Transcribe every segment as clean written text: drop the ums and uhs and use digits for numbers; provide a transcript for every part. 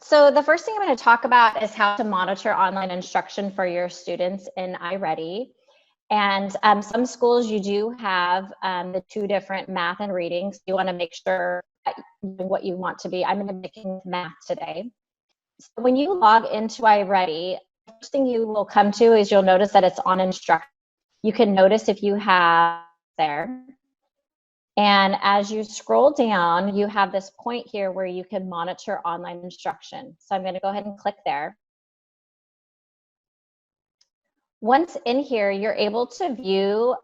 So the first thing I'm going to talk about is how to monitor online instruction for your students in iReady. And some schools, you do have the two different math and reading. So you want to make sure that you're doing what you want to be. I'm going to be making math today. So when you log into iReady, the first thing you will come to is you'll notice that it's on instruction. You can notice if you have there. And as you scroll down, you have this point here where you can monitor online instruction. So I'm going to go ahead and click there. Once in here, you're able to view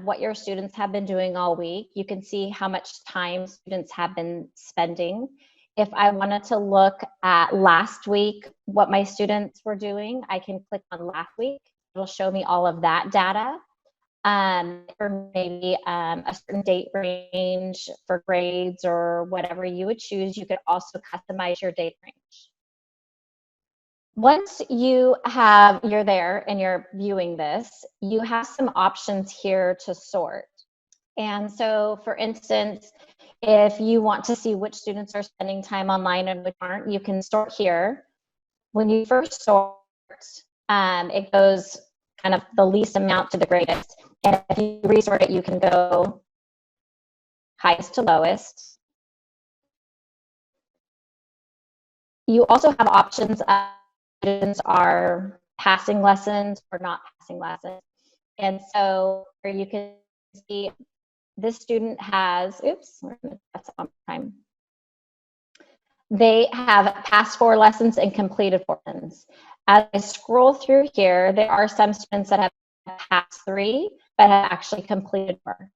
what your students have been doing all week. You can see how much time students have been spending. If I wanted to look at last week, what my students were doing, I can click on last week. It'll show me all of that data. For maybe a certain date range for grades or whatever you would choose, you could also customize your date range. Once you're there and you're viewing this, you have some options here to sort. And so, for instance, if you want to see which students are spending time online and which aren't, you can sort here. When you first sort, it goes kind of the least amount to the greatest. And if you resort it, you can go highest to lowest. You also have options of students are passing lessons or not passing lessons. And so where you can see this student has, that's on time. They have passed 4 lessons and completed 4 lessons. As I scroll through here, there are some students that have passed 3, but have actually completed 4.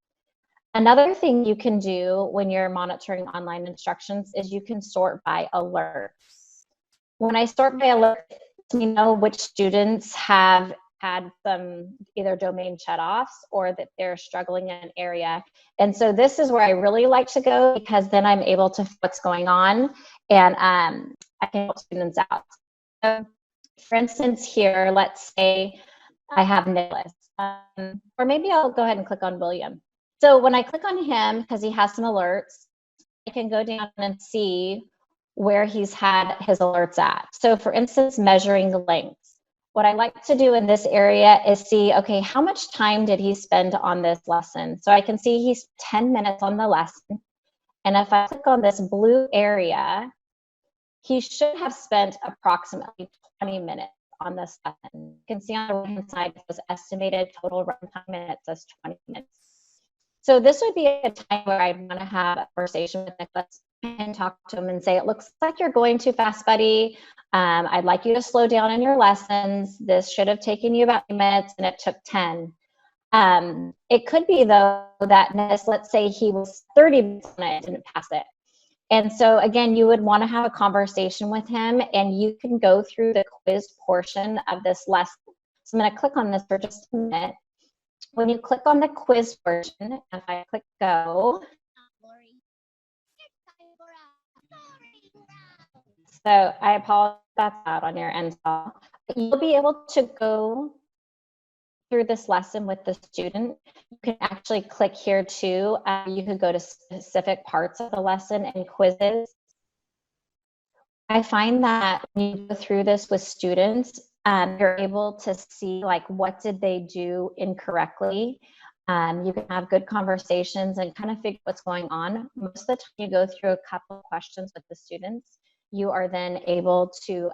Another thing you can do when you're monitoring online instructions is you can sort by alerts. When I sort by alerts, you know which students have had some either domain shutoffs or that they're struggling in an area. And so this is where I really like to go, because then I'm able to what's going on, and I can help students out. So for instance here, let's say I have Nicholas, or maybe I'll go ahead and click on William. So when I click on him, because he has some alerts, I can go down and see where he's had his alerts at. So for instance, measuring lengths. What I like to do in this area is see, okay, how much time did he spend on this lesson? So I can see he's 10 minutes on the lesson. And if I click on this blue area, he should have spent approximately 20 minutes on this lesson. You can see on the right-hand side, it was estimated total runtime minutes as 20 minutes. So this would be a time where I'd want to have a conversation with Nicholas and talk to him and say, it looks like you're going too fast, buddy. I'd like you to slow down in your lessons. This should have taken you about 8 minutes and it took 10. It could be, though, that let's say he was 30 minutes on it and didn't pass it. And so, again, you would want to have a conversation with him, and you can go through the quiz portion of this lesson. So I'm going to click on this for just a minute. When you click on the quiz portion, if I click go, so I apologize that's out on your end. You'll be able to go through this lesson with the student. You can actually click here too. You could go to specific parts of the lesson and quizzes. I find that when you go through this with students, you're able to see like what did they do incorrectly. You can have good conversations and kind of figure what's going on. Most of the time you go through a couple of questions with the students, you are then able to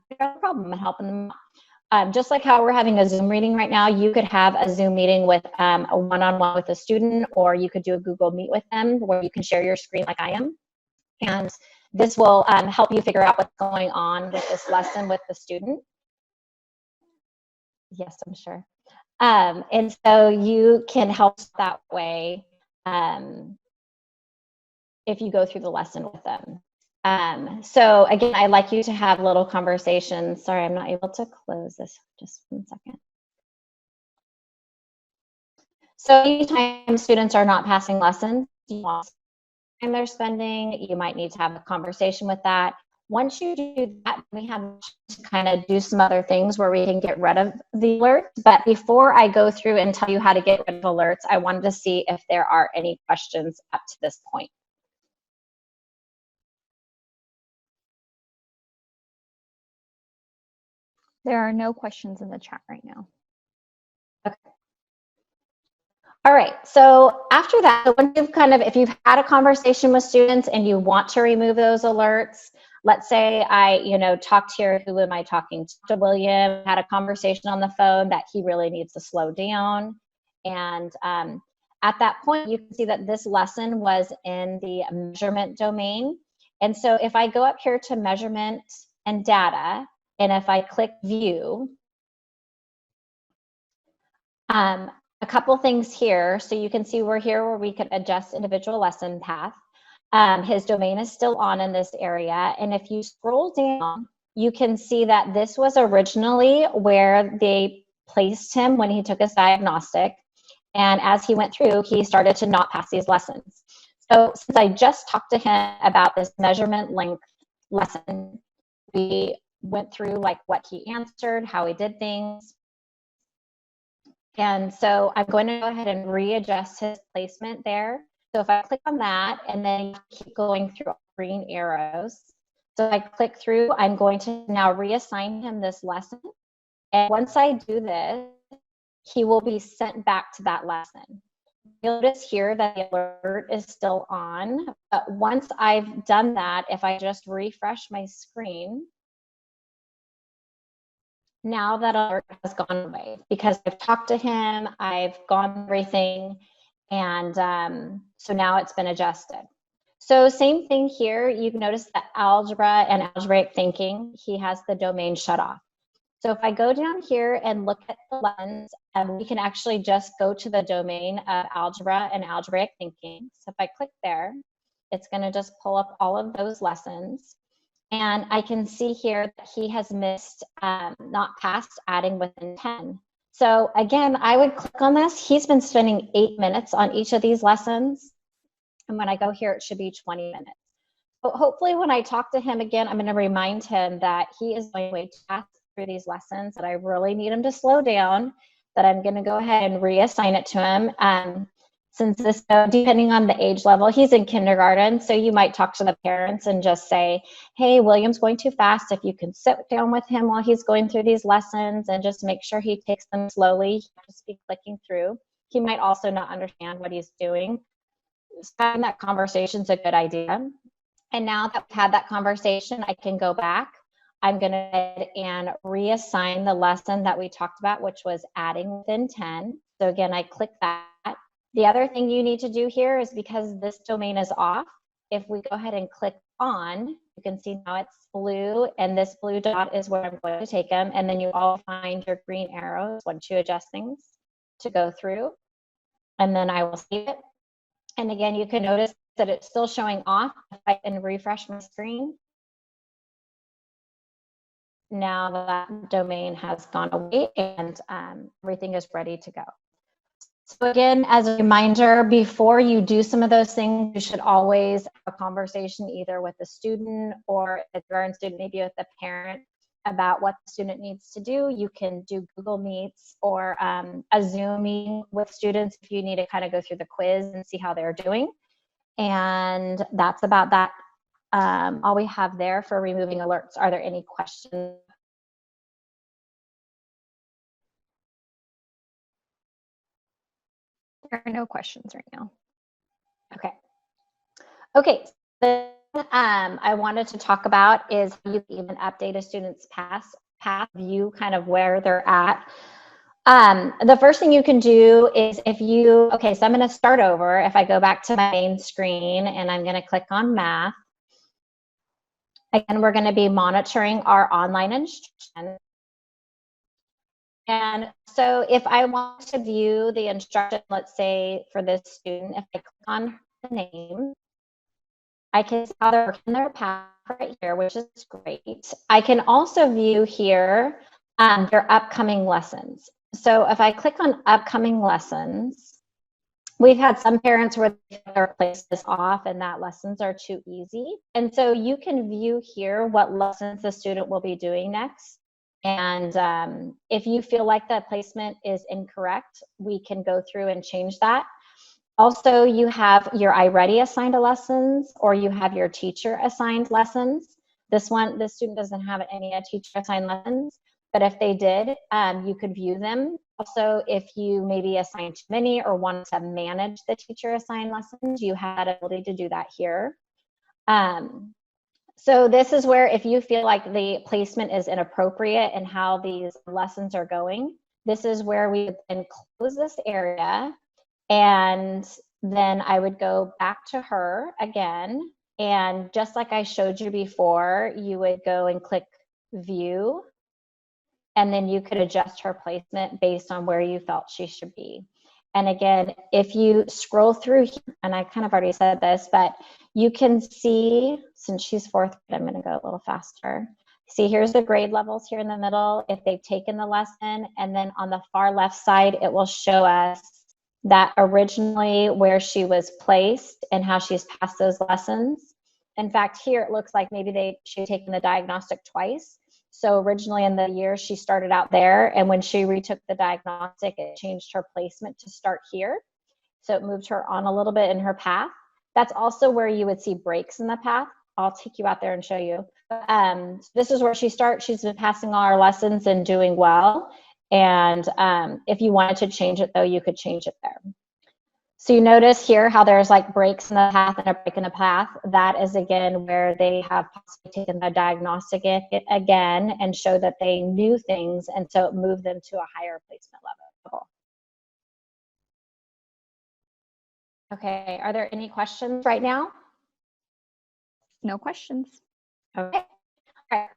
figure out the problem and helping them out. Just like how we're having a Zoom meeting right now, you could have a Zoom meeting with a one-on-one with a student, or you could do a Google Meet with them where you can share your screen like I am. And this will help you figure out what's going on with this lesson with the student. Yes, I'm sure. And so you can help that way if you go through the lesson with them. So again, I'd like you to have little conversations. Sorry, I'm not able to close this. Just 1 second. So anytime students are not passing lessons, you want time they're spending, you might need to have a conversation with that. Once you do that, we have to kind of do some other things where we can get rid of the alerts. But before I go through and tell you how to get rid of alerts, I wanted to see if there are any questions up to this point. There are no questions in the chat right now. Okay. All right, so after that, once you've if you've had a conversation with students and you want to remove those alerts, let's say I, talked here, who am I talking to? William, had a conversation on the phone that he really needs to slow down. And at that point, you can see that this lesson was in the measurement domain. And so if I go up here to measurement and data, and if I click view, a couple things here. So you can see we're here where we can adjust individual lesson path. His domain is still on in this area. And if you scroll down, you can see that this was originally where they placed him when he took his diagnostic. And as he went through, he started to not pass these lessons. So since I just talked to him about this measurement length lesson, we went through like what he answered, how he did things. And so I'm going to go ahead and readjust his placement there. So if I click on that and then keep going through green arrows. So if I click through, I'm going to now reassign him this lesson. And once I do this, he will be sent back to that lesson. You'll notice here that the alert is still on. But once I've done that, if I just refresh my screen, now that alert has gone away because I've talked to him, I've gone through everything, and so now it's been adjusted. So same thing here, you can notice that algebra and algebraic thinking, he has the domain shut off. So if I go down here and look at the lens, we can actually just go to the domain of algebra and algebraic thinking. So if I click there, it's going to just pull up all of those lessons. And I can see here that he has missed, not passed adding within 10. So again, I would click on this. He's been spending 8 minutes on each of these lessons. And when I go here, it should be 20 minutes. But hopefully when I talk to him again, I'm going to remind him that he is going way too fast through these lessons, that I really need him to slow down, that I'm going to go ahead and reassign it to him. Since this, depending on the age level, he's in kindergarten, so you might talk to the parents and just say, hey, William's going too fast. If you can sit down with him while he's going through these lessons and just make sure he takes them slowly, just be clicking through. He might also not understand what he's doing. So having that conversation is a good idea. And now that we've had that conversation, I can go back. I'm going to go ahead and reassign the lesson that we talked about, which was adding within 10. So again, I click that. The other thing you need to do here is because this domain is off, if we go ahead and click on, you can see now it's blue, and this blue dot is where I'm going to take them. And then you all find your green arrows once you adjust things to go through. And then I will save it. And again, you can notice that it's still showing off. If I can refresh my screen, now that domain has gone away and everything is ready to go. So again, as a reminder, before you do some of those things, you should always have a conversation either with the student, or if you're a student, maybe with the parent, about what the student needs to do. You can do Google Meets or a Zoom meeting with students if you need to kind of go through the quiz and see how they're doing. And that's about that. All we have there for removing alerts. Are there any questions? There are no questions right now. Okay. Okay. So, I wanted to talk about is how you can even update a student's path view, kind of where they're at. The first thing you can do is if you, okay, so I'm going to start over. If I go back to my main screen and I'm going to click on math, again, we're going to be monitoring our online instruction. And so if I want to view the instruction, let's say for this student, if I click on the name, I can see how they're working their path right here, which is great. I can also view here their upcoming lessons. So if I click on upcoming lessons, we've had some parents where they place this off and that lessons are too easy. And so you can view here what lessons the student will be doing next. And if you feel like that placement is incorrect, we can go through and change that. Also, you have your iReady assigned lessons, or you have your teacher assigned lessons. This student doesn't have any teacher assigned lessons. but if they did, you could view them. Also, if you maybe assigned too many or wanted to manage the teacher assigned lessons, you had the ability to do that here. So this is where if you feel like the placement is inappropriate and how these lessons are going, this is where we would then close this area, and then I would go back to her again. And just like I showed you before, you would go and click view, and then you could adjust her placement based on where you felt she should be. And again, if you scroll through, and I kind of already said this, but you can see, since she's fourth grade, I'm going to go a little faster. See, here's the grade levels here in the middle, if they've taken the lesson, and then on the far left side, it will show us that originally where she was placed and how she's passed those lessons. In fact, here it looks like maybe she'd taken the diagnostic twice. So originally in the year, she started out there, and when she retook the diagnostic, it changed her placement to start here. So it moved her on a little bit in her path. That's also where you would see breaks in the path. I'll take you out there and show you. This is where she starts. She's been passing all her lessons and doing well. And if you wanted to change it, though, you could change it there. So you notice here how there's like breaks in the path and a break in the path. That is, again, where they have possibly taken the diagnostic again and show that they knew things, and so it moved them to a higher placement level. Okay, are there any questions right now? No questions. Okay. All right.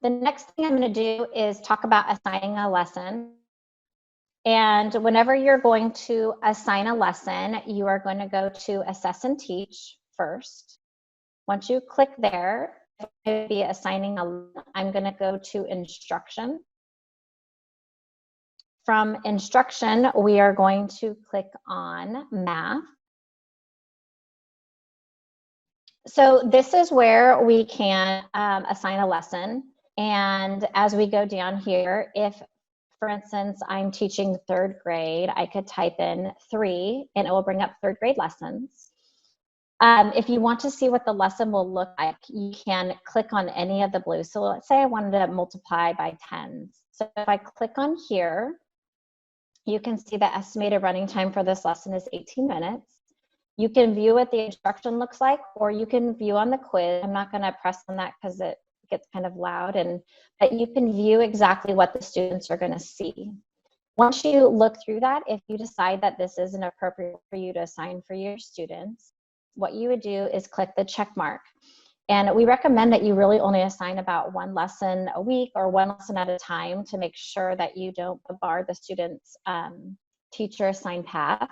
The next thing I'm going to do is talk about assigning a lesson. And whenever you're going to assign a lesson, you are going to go to Assess and Teach first. Once you click there, I'm going to be assigning I'm going to go to Instruction. From Instruction, we are going to click on Math. So this is where we can assign a lesson. And as we go down here, if, for instance, I'm teaching third grade, I could type in 3 and it will bring up third grade lessons. If you want to see what the lesson will look like, you can click on any of the blue. So let's say I wanted to multiply by 10s. So if I click on here, you can see the estimated running time for this lesson is 18 minutes. You can view what the instruction looks like, or you can view on the quiz. I'm not going to press on that because it gets kind of loud, but you can view exactly what the students are going to see. Once you look through that, if you decide that this isn't appropriate for you to assign for your students, what you would do is click the check mark. And we recommend that you really only assign about 1 lesson a week or 1 lesson at a time to make sure that you don't bombard the student's teacher assigned path.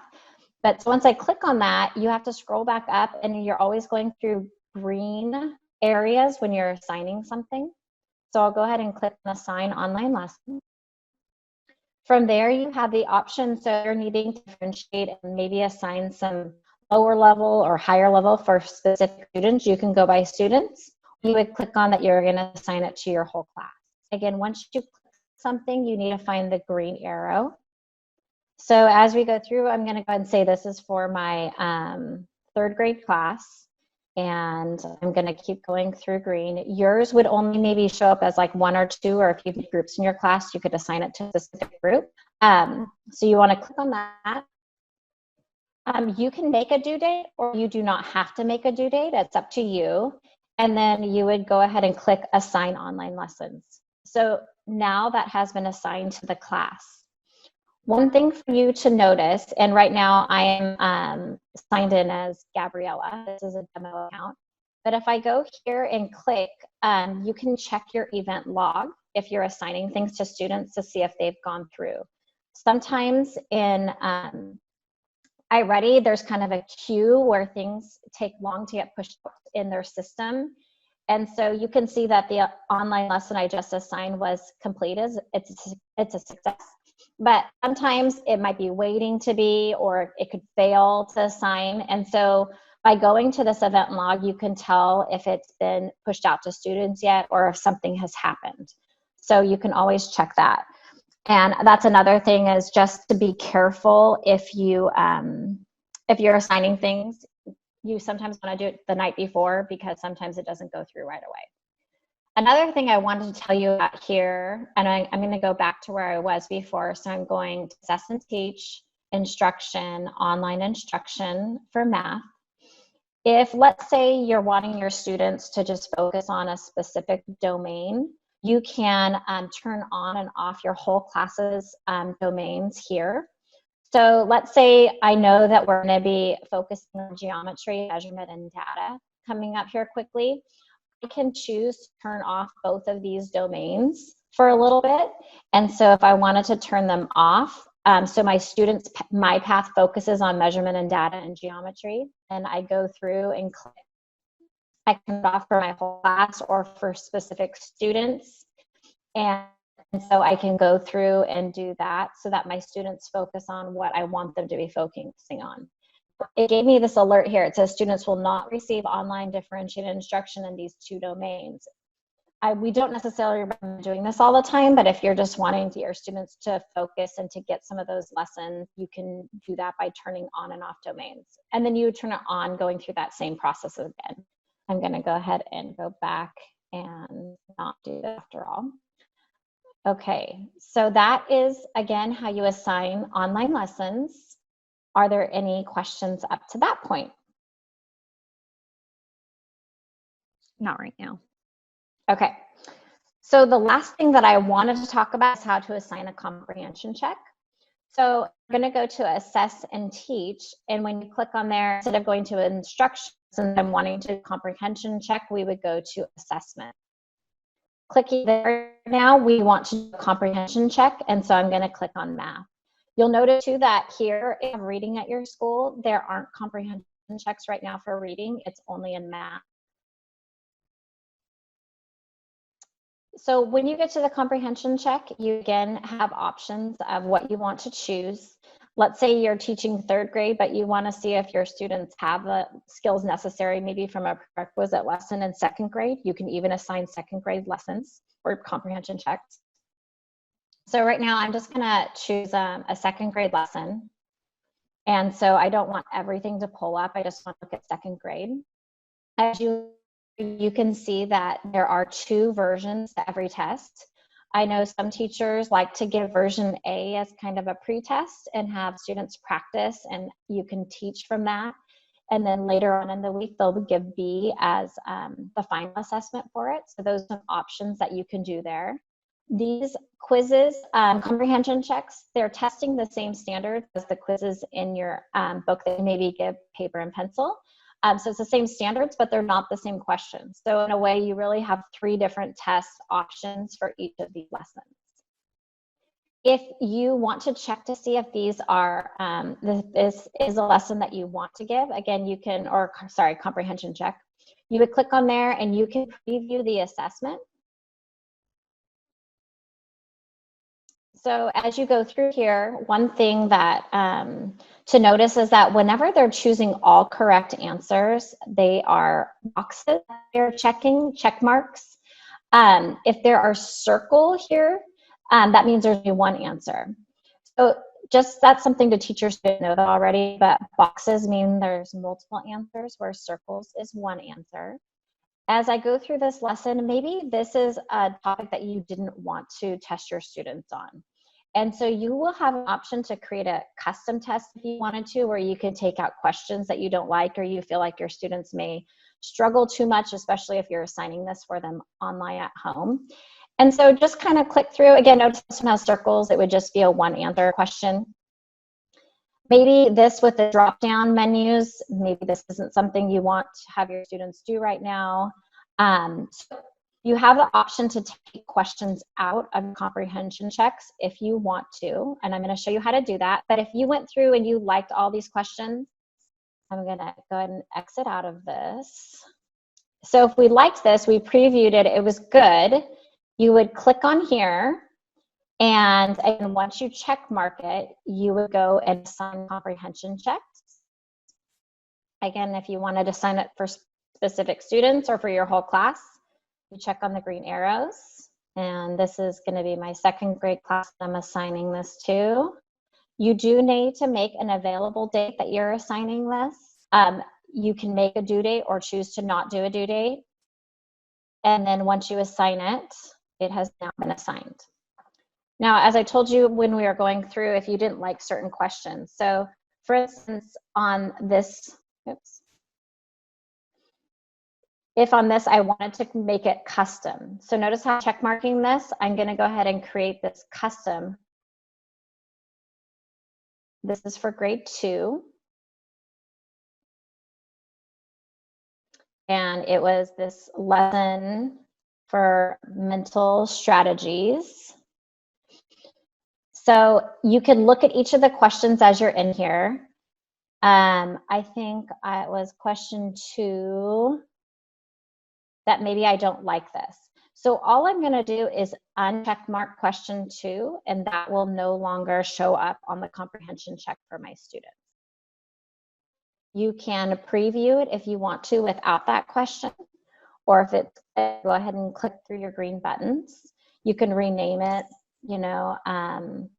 But so once I click on that, you have to scroll back up, and you're always going through green areas when you're assigning something. So I'll go ahead and click on Assign Online Lesson. From there, you have the option, so you're needing to differentiate and maybe assign some lower level or higher level for specific students. You can go by students. You would click on that you're going to assign it to your whole class. Again, once you click something, you need to find the green arrow. So as we go through, I'm going to go ahead and say this is for my third grade class, and I'm going to keep going through green. Yours would only maybe show up as like 1 or 2, or if you have groups in your class, you could assign it to a specific group. So you want to click on that. You can make a due date, or you do not have to make a due date. It's up to you. And then you would go ahead and click Assign Online Lessons. So now that has been assigned to the class. One thing for you to notice, and right now I am signed in as Gabriella. This is a demo account. But if I go here and click, you can check your event log if you're assigning things to students to see if they've gone through. Sometimes in iReady, there's kind of a queue where things take long to get pushed in their system. And so you can see that the online lesson I just assigned was completed. It's a success. But sometimes it might be waiting to be, or it could fail to assign. And so by going to this event log, you can tell if it's been pushed out to students yet, or if something has happened. So you can always check that. And that's another thing, is just to be careful if you're assigning things. You sometimes want to do it the night before, because sometimes it doesn't go through right away. Another thing I wanted to tell you about here, and I'm going to go back to where I was before. So I'm going to Assess and Teach, Instruction, Online Instruction for Math. If, let's say, you're wanting your students to just focus on a specific domain, you can turn on and off your whole class's domains here. So let's say I know that we're going to be focusing on geometry, measurement, and data coming up here quickly. I can choose to turn off both of these domains for a little bit. And so if I wanted to turn them off, so my path focuses on measurement and data and geometry, and I go through and click, I can turn it off for my whole class or for specific students. And so I can go through and do that so that my students focus on what I want them to be focusing on. It gave me this alert here. It says students will not receive online differentiated instruction in these two domains. We don't necessarily recommend doing this all the time, but if you're just wanting your students to focus and to get some of those lessons, you can do that by turning on and off domains. And then you would turn it on going through that same process again. I'm going to go ahead and go back and not do that after all. Okay, so that is, again, how you assign online lessons. Are there any questions up to that point? Not right now. Okay, so the last thing that I wanted to talk about is how to assign a comprehension check. So I'm going to go to Assess and Teach, and when you click on there, instead of going to Instructions and I'm wanting to comprehension check, we would go to Assessment. Clicking there now, we want to do a comprehension check, and so I'm going to click on Math. You'll notice too that here in reading at your school, there aren't comprehension checks right now for reading. It's only in Math. So when you get to the comprehension check, you again have options of what you want to choose. Let's say you're teaching third grade, but you want to see if your students have the skills necessary, maybe from a prerequisite lesson in second grade. You can even assign second grade lessons or comprehension checks. So right now I'm just going to choose a second grade lesson. And so I don't want everything to pull up. I just want to look at second grade. As you can see that there are 2 versions to every test. I know some teachers like to give version A as kind of a pre-test and have students practice, and you can teach from that. And then later on in the week, they'll give B as the final assessment for it. So those are some options that you can do there. These quizzes, comprehension checks, they're testing the same standards as the quizzes in your book that you maybe give paper and pencil. So it's the same standards, but they're not the same questions. So in a way, you really have 3 different test options for each of these lessons. If you want to check to see if these are, this is a lesson that you want to give, again, you can, or sorry, comprehension check, you would click on there and you can preview the assessment. So as you go through here, one thing that to notice is that whenever they're choosing all correct answers, they are boxes they're checking, check marks. If there are circle here, that means there's only one answer. So just that's something the teachers should know that already, but boxes mean there's multiple answers, where circles is one answer. As I go through this lesson, maybe this is a topic that you didn't want to test your students on. And so you will have an option to create a custom test if you wanted to, where you can take out questions that you don't like or you feel like your students may struggle too much, especially if you're assigning this for them online at home. And so just kind of click through. Again, notice this one has circles. It would just be a one answer question. Maybe this with the drop-down menus, maybe this isn't something you want to have your students do right now. So you have the option to take questions out of comprehension checks if you want to, and I'm going to show you how to do that. But if you went through and you liked all these questions, I'm going to go ahead and exit out of this. So if we liked this, we previewed it, it was good, you would click on here, and once you check mark it, you would go and assign comprehension checks. Again, if you wanted to assign it for specific students or for your whole class, you check on the green arrows. And this is going to be my second grade class I'm assigning this to. You do need to make an available date that you're assigning this. You can make a due date or choose to not do a due date. And then once you assign it, it has now been assigned. Now, as I told you when we were going through, if you didn't like certain questions. So for instance, on this, oops. If on this, I wanted to make it custom. So notice how I'm check marking this. I'm going to go ahead and create this custom. This is for grade 2. And it was this lesson for mental strategies. So you can look at each of the questions as you're in here. I think it was question 2 that maybe I don't like this. So all I'm going to do is uncheck mark question 2, and that will no longer show up on the comprehension check for my students. You can preview it if you want to without that question, or if it's, go ahead and click through your green buttons. You can rename it, you know, I'm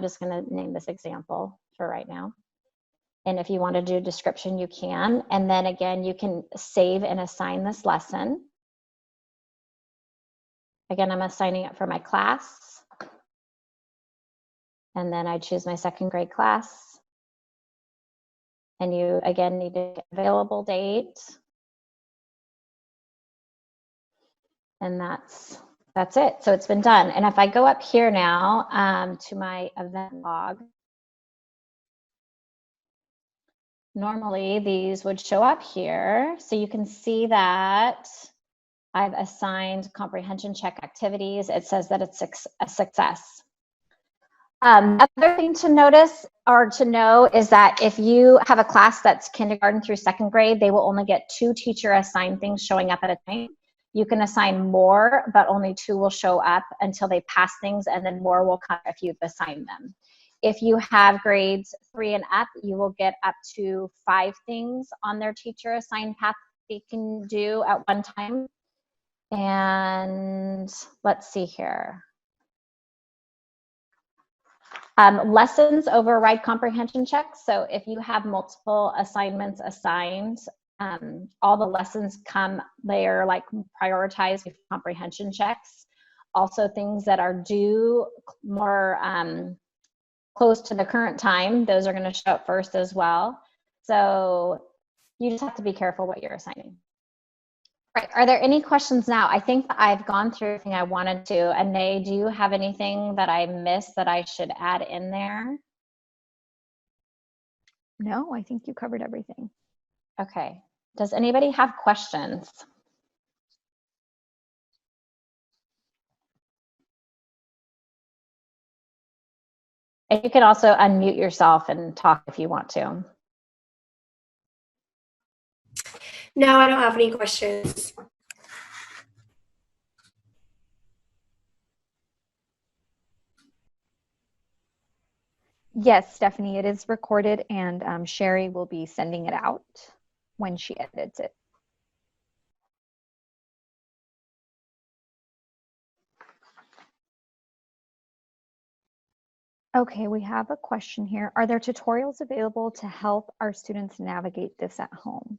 just going to name this example for right now. And if you want to do a description, you can. And then again, you can save and assign this lesson. Again, I'm assigning it for my class. And then I choose my 2nd grade class. And you, again, need to get available date. And that's it. So it's been done. And if I go up here now to my event log, normally these would show up here. So you can see that I've assigned comprehension check activities. It says that it's a success. Another thing to notice or to know is that if you have a class that's kindergarten through 2nd grade, they will only get 2 teacher assigned things showing up at a time. You can assign more, but only 2 will show up until they pass things, and then more will come if you've assigned them. If you have grades 3 and up, you will get up to 5 things on their teacher assigned path they can do at one time. And let's see here. Lessons override comprehension checks. So if you have multiple assignments assigned, all the lessons they are like prioritized with comprehension checks. Also things that are due more close to the current time, those are going to show up first as well. So you just have to be careful what you're assigning. Right. Are there any questions now? I think I've gone through everything I wanted to. Anae, do you have anything that I missed that I should add in there? No, I think you covered everything. Okay. Does anybody have questions? And you can also unmute yourself and talk if you want to. No, I don't have any questions. Yes, Stephanie, it is recorded, and Sherry will be sending it out when she edits it. Okay, we have a question here. Are there tutorials available to help our students navigate this at home?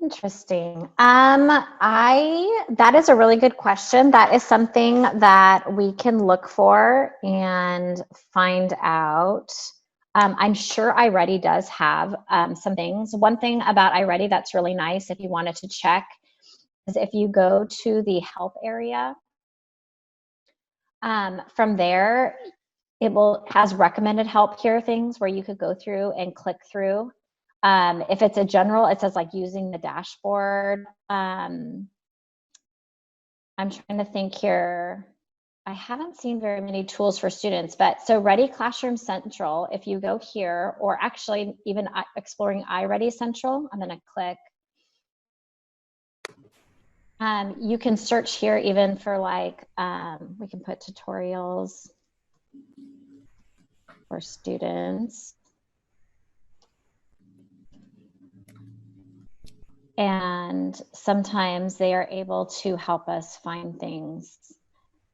Interesting. That is a really good question. That is something that we can look for and find out. I'm sure iReady does have some things. One thing about iReady that's really nice, if you wanted to check, is if you go to the help area, from there, it has recommended help here things where you could go through and click through. If it's a general, it says like using the dashboard. I'm trying to think here. I haven't seen very many tools for students, but so Ready Classroom Central, if you go here, or actually even exploring iReady Central, I'm gonna click. You can search here even for like, we can put tutorials for students. And sometimes they are able to help us find things.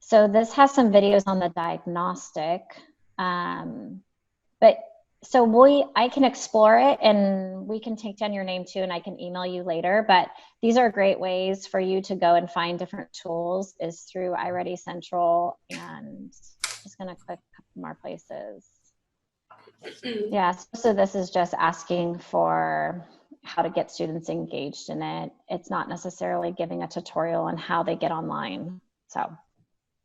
So this has some videos on the diagnostic, but So I can explore it, and we can take down your name too, and I can email you later. But these are great ways for you to go and find different tools is through iReady Central, and just gonna click a couple more places. Yeah, so this is just asking for how to get students engaged in it. It's not necessarily giving a tutorial on how they get online. So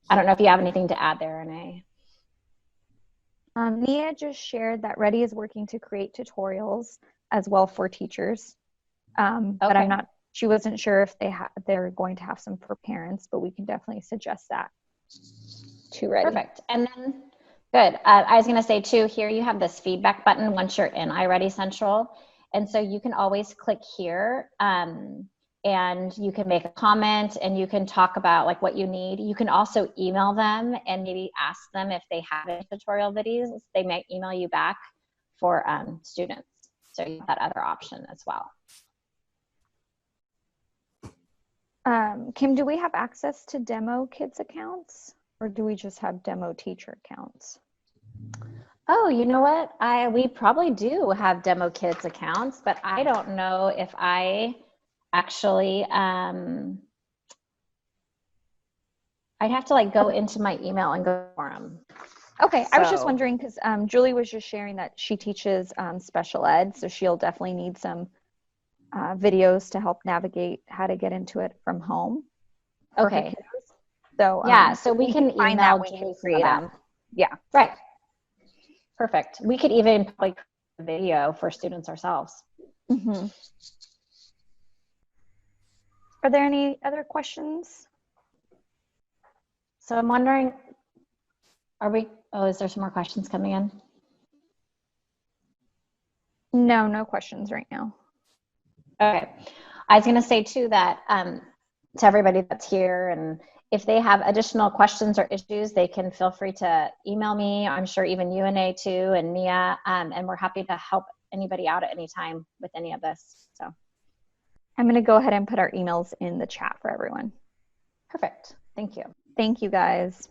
I don't know if you have anything to add there, Renee. Nia just shared that Ready is working to create tutorials as well for teachers. But I'm not, she wasn't sure if they're going to have some for parents, but we can definitely suggest that to Ready. Perfect. And then, good. I was going to say too, here you have this feedback button once you're in iReady Central. And so you can always click here and you can make a comment and you can talk about like what you need. You can also email them and maybe ask them if they have any tutorial videos. They may email you back for students. So you have that other option as well. Kim, do we have access to demo kids accounts or do we just have demo teacher accounts? Oh, you know what? We probably do have demo kids accounts, but I don't know if I actually, I'd have to like go into my email and go for them. Okay, So, I was just wondering because Julie was just sharing that she teaches special ed, so she'll definitely need some videos to help navigate how to get into it from home. Okay. So yeah, so we can find email that we Julie can create them. Yeah. Right. Perfect. We could even probably create a video for students ourselves. Mm-hmm. Are there any other questions? So I'm wondering, is there some more questions coming in? No, no questions right now. Okay. I was going to say too that to everybody that's here, and if they have additional questions or issues, they can feel free to email me. I'm sure even you and A too, and Nia, and we're happy to help anybody out at any time with any of this. So I'm going to go ahead and put our emails in the chat for everyone. perfect. Thank you. Thank you guys.